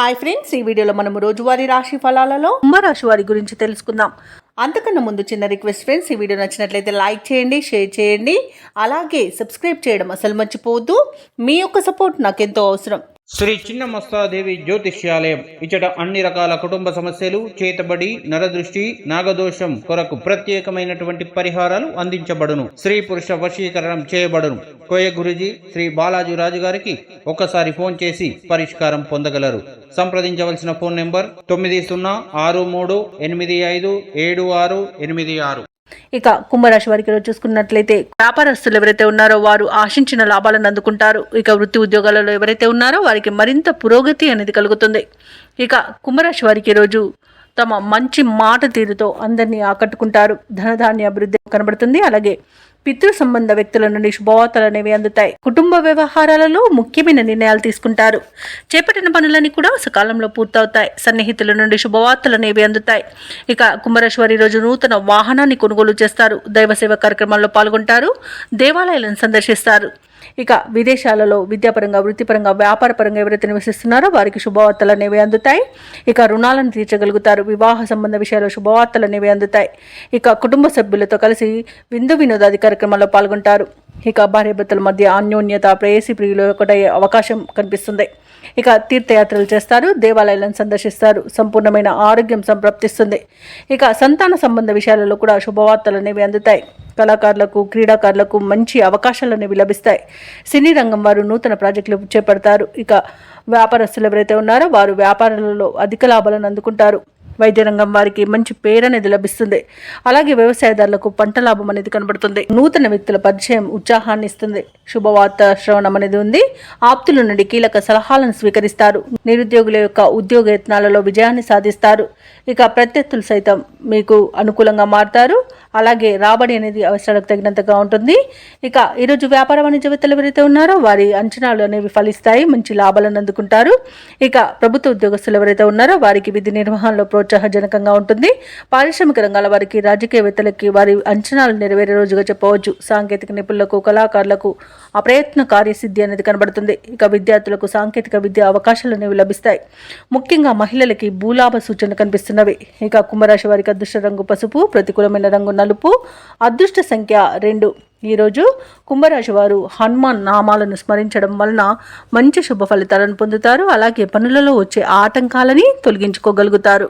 Hi friends, ఈ వీడియోలో మనం రోజువారీ రాశి ఫలాలలో కుంభరాశి వారి గురించి తెలుసుకుందాం. అంతకన్నా ముందు చిన్న రిక్వెస్ట్ ఫ్రెండ్స్, ఈ వీడియో నచ్చినట్లయితే లైక్ చేయండి, షేర్ చేయండి, అలాగే సబ్స్క్రైబ్ చేయడం అసలు మర్చిపోవద్దు. మీ యొక్క సపోర్ట్ నాకెంతో అవసరం. శ్రీ చిన్నమస్తాదేవి జ్యోతిష్యాలయం ఇచ్చట అన్ని రకాల కుటుంబ సమస్యలు, చేతబడి, నరదృష్టి, నాగదోషం కొరకు ప్రత్యేకమైనటువంటి పరిహారాలు అందించబడును. స్త్రీ పురుష వశీకరణం చేయబడును. కోయ గురుజీ శ్రీ బాలాజీ రాజు గారికి ఒక్కసారి ఫోన్ చేసి పరిష్కారం పొందగలరు. సంప్రదించవలసిన ఫోన్ నెంబర్ 9063857686. ఇక కుంభరాశి వారికి రోజు చూసుకున్నట్లయితే వ్యాపారస్తులు ఎవరైతే ఉన్నారో వారు ఆశించిన లాభాలను అందుకుంటారు. ఇక వృత్తి ఉద్యోగాలలో ఎవరైతే ఉన్నారో వారికి మరింత పురోగతి అనేది కలుగుతుంది. ఇక కుంభరాశి వారికి రోజు తమ మంచి మాట తీరుతో అందరినీ ఆకట్టుకుంటారు. ధనధాన్య అభివృద్ధి కనబడుతుంది. అలాగే పితృ సంబంధ వ్యక్తుల నుండి శుభవార్తలు అనేవి అందుతాయి. కుటుంబ వ్యవహారాలలో ముఖ్యమైన నిర్ణయాలు తీసుకుంటారు. చేపట్టిన పనులన్నీ కూడా సకాలంలో పూర్తవుతాయి. సన్నిహితుల నుండి శుభవార్తలు అనేవి అందుతాయి. ఇక కుంభరాశి వారి రోజు నూతన వాహనాన్ని కొనుగోలు చేస్తారు. దైవ సేవ కార్యక్రమాల్లో పాల్గొంటారు. దేవాలయాలను సందర్శిస్తారు. ఇక విదేశాలలో విద్యాపరంగా, వృత్తిపరంగా, వ్యాపారపరంగా ఎవరైతే నివసిస్తున్నారో వారికి శుభవార్తలు అనేవి అందుతాయి. ఇక రుణాలను తీర్చగలుగుతారు. వివాహ సంబంధ విషయాల్లో శుభవార్తలు అనేవి అందుతాయి. ఇక కుటుంబ సభ్యులతో కలిసి విందు వినోదాది కార్యక్రమాల్లో పాల్గొంటారు. ఇక భార్యాభర్తల మధ్య అన్యోన్యత, ప్రేయసి ప్రియులు ఒకటయ్యే అవకాశం కనిపిస్తుంది. ఇక తీర్థయాత్రలు చేస్తారు. దేవాలయాలను సందర్శిస్తారు. సంపూర్ణమైన ఆరోగ్యం సంప్రాప్తిస్తుంది. ఇక సంతాన సంబంధ విషయాలలో కూడా శుభవార్తలు అనేవి అందుతాయి. కళాకారులకు, క్రీడాకారులకు మంచి అవకాశాలు అనేవి లభిస్తాయి. సినీ రంగం వారు నూతన ప్రాజెక్టులు చేపడతారు. ఇక వ్యాపారస్తులు ఎవరైతే ఉన్నారో వారు వ్యాపారాలలో అధిక లాభాలను అందుకుంటారు. వైద్య రంగం వారికి మంచి పేరు అనేది లభిస్తుంది. అలాగే వ్యవసాయదారులకు పంట లాభం అనేది కనబడుతుంది. నూతన వ్యక్తుల పరిచయం ఉత్సాహాన్ని ఇస్తుంది. శుభవార్త శ్రవణం అనేది ఉంది. ఆప్తుల నుండి కీలక సలహాలను స్వీకరిస్తారు. నిరుద్యోగుల యొక్క ఉద్యోగ యత్నాలలో విజయాన్ని సాధిస్తారు. ఇక ప్రత్యర్థులు సైతం మీకు అనుకూలంగా మారుతారు. అలాగే రాబడి అనేది అవసరాలకు తగినంతగా ఉంటుంది. ఇక ఈరోజు వ్యాపార వాణిజ్యవేత్తలు ఎవరైతే ఉన్నారో వారి అంచనాలు అనేవి ఫలిస్తాయి. మంచి లాభాలను అందుకుంటారు. ఇక ప్రభుత్వ ఉద్యోగస్తులు ఎవరైతే ఉన్నారో వారికి విధి నిర్వహణలో ప్రోత్సాహజనకంగా ఉంటుంది. పారిశ్రామిక రంగాల వారికి, రాజకీయవేత్తలకి వారి అంచనాలు నెరవేరే రోజుగా చెప్పవచ్చు. సాంకేతిక నిపుణులకు, కళాకారులకు అప్రయత్న కార్యసిద్ధి అనేది కనబడుతుంది. ఇక విద్యార్థులకు సాంకేతిక విద్య అవకాశాలు అనేవి లభిస్తాయి. ముఖ్యంగా మహిళలకి భూలాభ సూచన కనిపిస్తున్నవి. ఇక కుంభరాశి వారికి అదృష్ట రంగు పసుపు, ప్రతికూలమైన రంగు నలుపు, అదృష్ట సంఖ్య 2. ఈరోజు కుంభరాశి వారు హనుమాన్ నామాలను స్మరించడం వలన మంచి శుభ ఫలితాలను పొందుతారు. అలాగే పనులలో వచ్చే ఆటంకాలని తొలగించుకోగలుగుతారు.